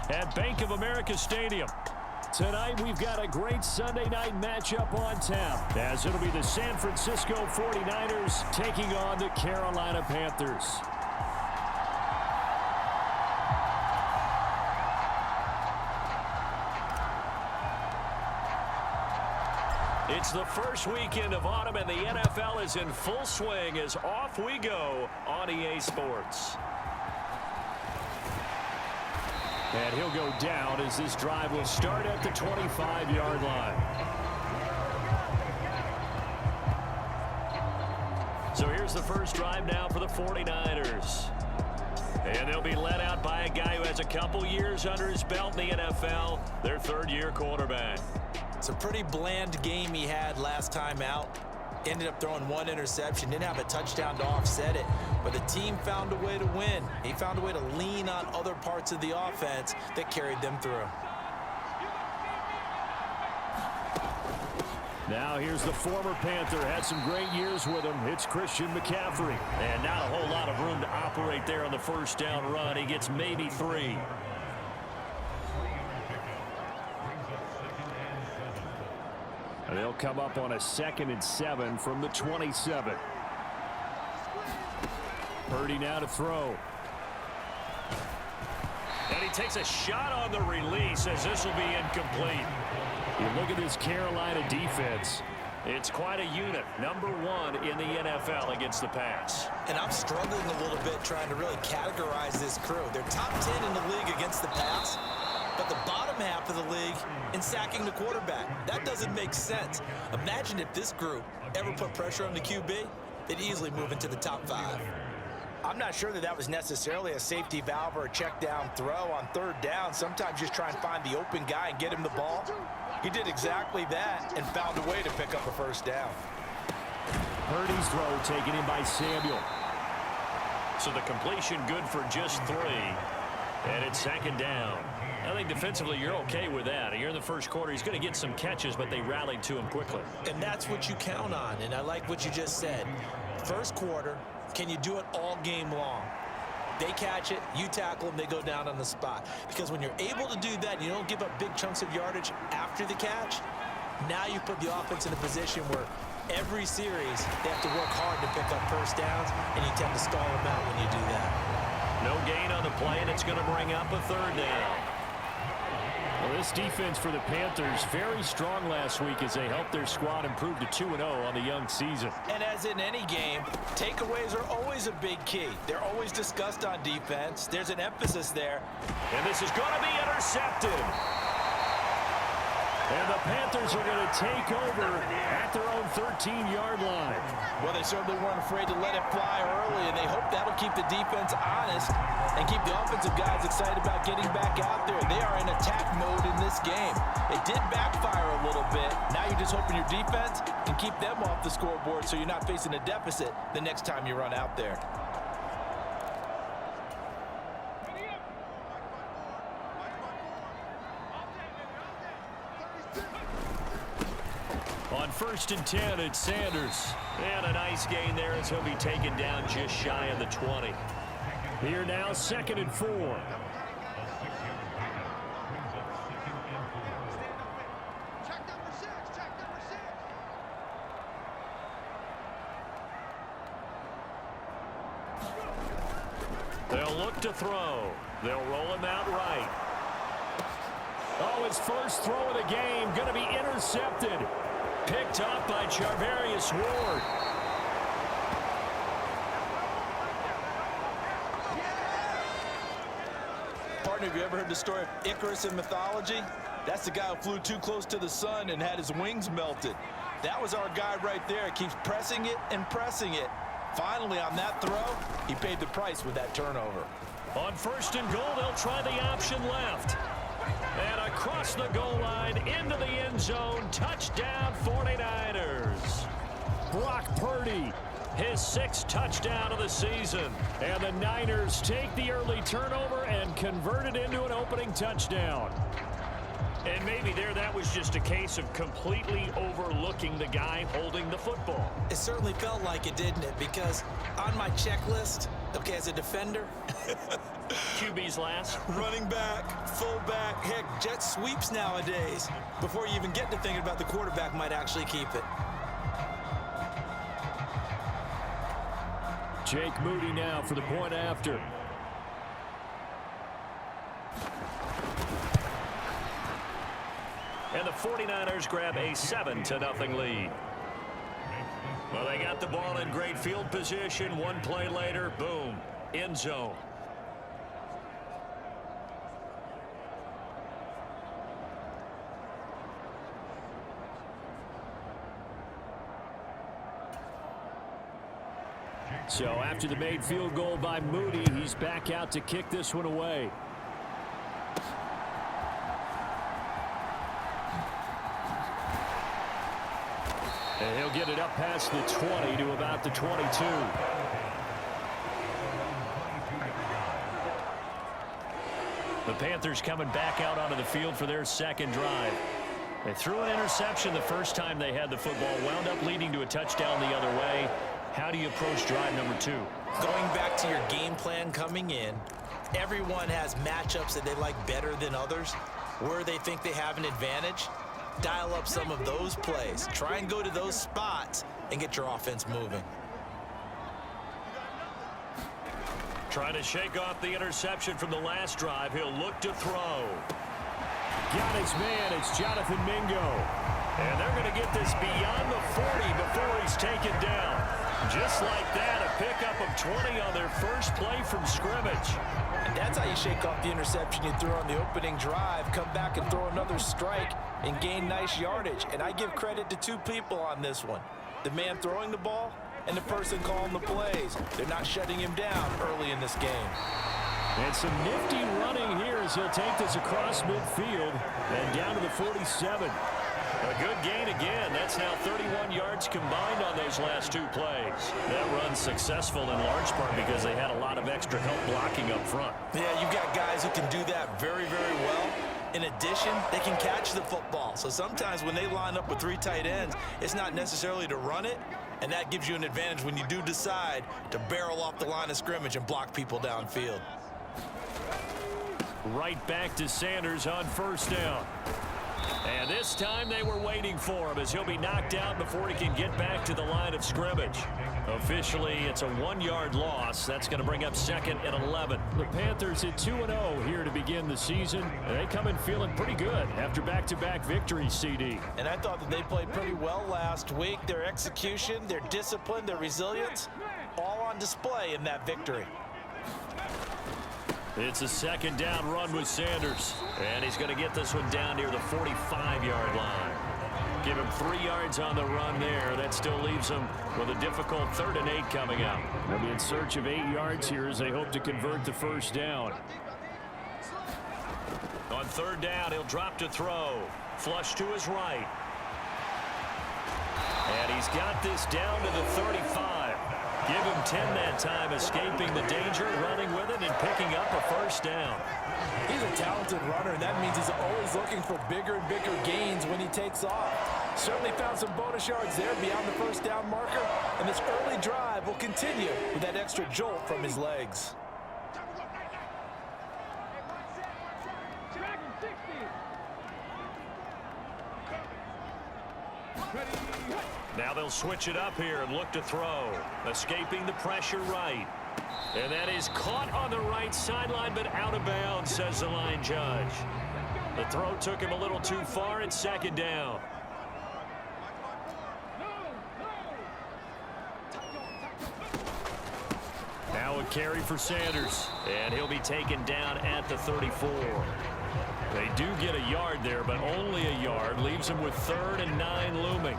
at Bank of America Stadium. Tonight, we've got a great Sunday night matchup on tap, as it'll be the San Francisco 49ers taking on the Carolina Panthers. It's the first weekend of autumn, and the NFL is in full swing as off we go on EA Sports. And he'll go down as this drive will start at the 25-yard line. So here's the first drive now for the 49ers. And they'll be led out by a guy who has a couple years under his belt in the NFL, their third-year quarterback. It's a pretty bland game he had last time out. Ended up throwing one interception. Didn't have a touchdown to offset it. But the team found a way to win. He found a way to lean on other parts of the offense that carried them through. Now here's the former Panther. Had some great years with him. It's Christian McCaffrey. And not a whole lot of room to operate there on the first down run. He gets maybe 3. They'll come up on a 2nd and 7 from the 27. Purdy now to throw. And he takes a shot on the release as this will be incomplete. You look at this Carolina defense. It's quite a unit. Number 1 in the NFL against the pass. And I'm struggling a little bit trying to really categorize this crew. They're top 10 in the league against the pass, but the bottom half of the league in sacking the quarterback. That doesn't make sense. Imagine if this group ever put pressure on the QB, they'd easily move into the top 5. I'm not sure that was necessarily a safety valve or a check down throw on third down. Sometimes just try and find the open guy and get him the ball. He did exactly that and found a way to pick up a first down. Purdy's throw taken in by Samuel. So the completion good for just 3. And it's 2nd down. I think defensively you're okay with that. You're in the first quarter. He's going to get some catches, but they rallied to him quickly. And that's what you count on, and I like what you just said. First quarter, can you do it all game long? They catch it, you tackle them, they go down on the spot. Because when you're able to do that, you don't give up big chunks of yardage after the catch. Now you put the offense in a position where every series they have to work hard to pick up first downs, and you tend to stall them out when you do that. No gain on the play, and it's going to bring up a 3rd down. Well, this defense for the Panthers, very strong last week as they helped their squad improve to 2-0 on the young season. And as in any game, takeaways are always a big key. They're always discussed on defense. There's an emphasis there. And this is going to be intercepted. And the Panthers are going to take over at their own 13-yard line. Well, they certainly weren't afraid to let it fly early, and they hope that'll keep the defense honest and keep the offensive guys excited about getting back out there. They are in attack mode in this game. It did backfire a little bit. Now you're just hoping your defense can keep them off the scoreboard so you're not facing a deficit the next time you run out there. On 1st and 10, it's Sanders. And a nice gain there as he'll be taken down just shy of the 20. Here now, 2nd and 4. They'll look to throw. They'll roll him out right. Oh, his first throw of the game going to be intercepted. Picked up by Charvarius Ward. Partner, have you ever heard the story of Icarus in mythology? That's the guy who flew too close to the sun and had his wings melted. That was our guy right there. Keeps pressing it and pressing it. Finally, on that throw, he paid the price with that turnover. On 1st and goal, they'll try the option left. And across the goal line, into the end zone, touchdown 49ers. Brock Purdy, his 6th touchdown of the season. And the Niners take the early turnover and convert it into an opening touchdown. And maybe that was just a case of completely overlooking the guy holding the football. It certainly felt like it, didn't it? Because on my checklist, okay, as a defender, QB's last. running back, fullback, back. Heck, jet sweeps nowadays. Before you even get to thinking about the quarterback might actually keep it. Jake Moody now for the point after. And the 49ers grab a 7-0 lead. Well, they got the ball in great field position. One play later, boom, end zone. So after the made field goal by Moody, he's back out to kick this one away. And he'll get it up past the 20 to about the 22. The Panthers coming back out onto the field for their second drive. They threw an interception the first time they had the football, wound up leading to a touchdown the other way. How do you approach drive number 2? Going back to your game plan coming in, everyone has matchups that they like better than others, where they think they have an advantage. Dial up some of those plays. Try and go to those spots and get your offense moving. Trying to shake off the interception from the last drive. He'll look to throw. Got his man. It's Jonathan Mingo. And they're going to get this beyond the 40 before he's taken down. Just like that, a pickup of 20 on their first play from scrimmage. And that's how you shake off the interception you threw on the opening drive. Come back and throw another strike and gain nice yardage. And I give credit to two people on this one. The man throwing the ball and the person calling the plays. They're not shutting him down early in this game. And some nifty running here as he'll take this across midfield and down to the 47. A good gain again. That's now 31 yards combined on those last two plays. That run's successful in large part because they had a lot of extra help blocking up front. Yeah, you've got guys who can do that very, very well. In addition, they can catch the football. So sometimes when they line up with three tight ends, it's not necessarily to run it, and that gives you an advantage when you do decide to barrel off the line of scrimmage and block people downfield. Right back to Sanders on first down. And this time they were waiting for him as he'll be knocked out before he can get back to the line of scrimmage. Officially, it's a 1-yard loss. That's going to bring up 2nd and 11. The Panthers at 2-0 here to begin the season. They come in feeling pretty good after back-to-back victories, CD. And I thought that they played pretty well last week. Their execution, their discipline, their resilience, all on display in that victory. It's a 2nd down run with Sanders. And he's going to get this one down near the 45-yard line. Give him 3 yards on the run there. That still leaves him with a difficult 3rd and 8 coming up. They'll be in search of 8 yards here as they hope to convert the first down. On 3rd down, he'll drop to throw. Flush to his right. And he's got this down to the 35. Give him 10 that time, escaping the danger, running with it, and picking up a first down. He's a talented runner, and that means he's always looking for bigger and bigger gains when he takes off. Certainly found some bonus yards there beyond the first down marker, and this early drive will continue with that extra jolt from his legs. Now they'll switch it up here and look to throw. Escaping the pressure right. And that is caught on the right sideline, but out of bounds, says the line judge. The throw took him a little too far. It's 2nd down. Now a carry for Sanders. And he'll be taken down at the 34. They do get a yard there, but only a yard. Leaves him with 3rd and 9 looming.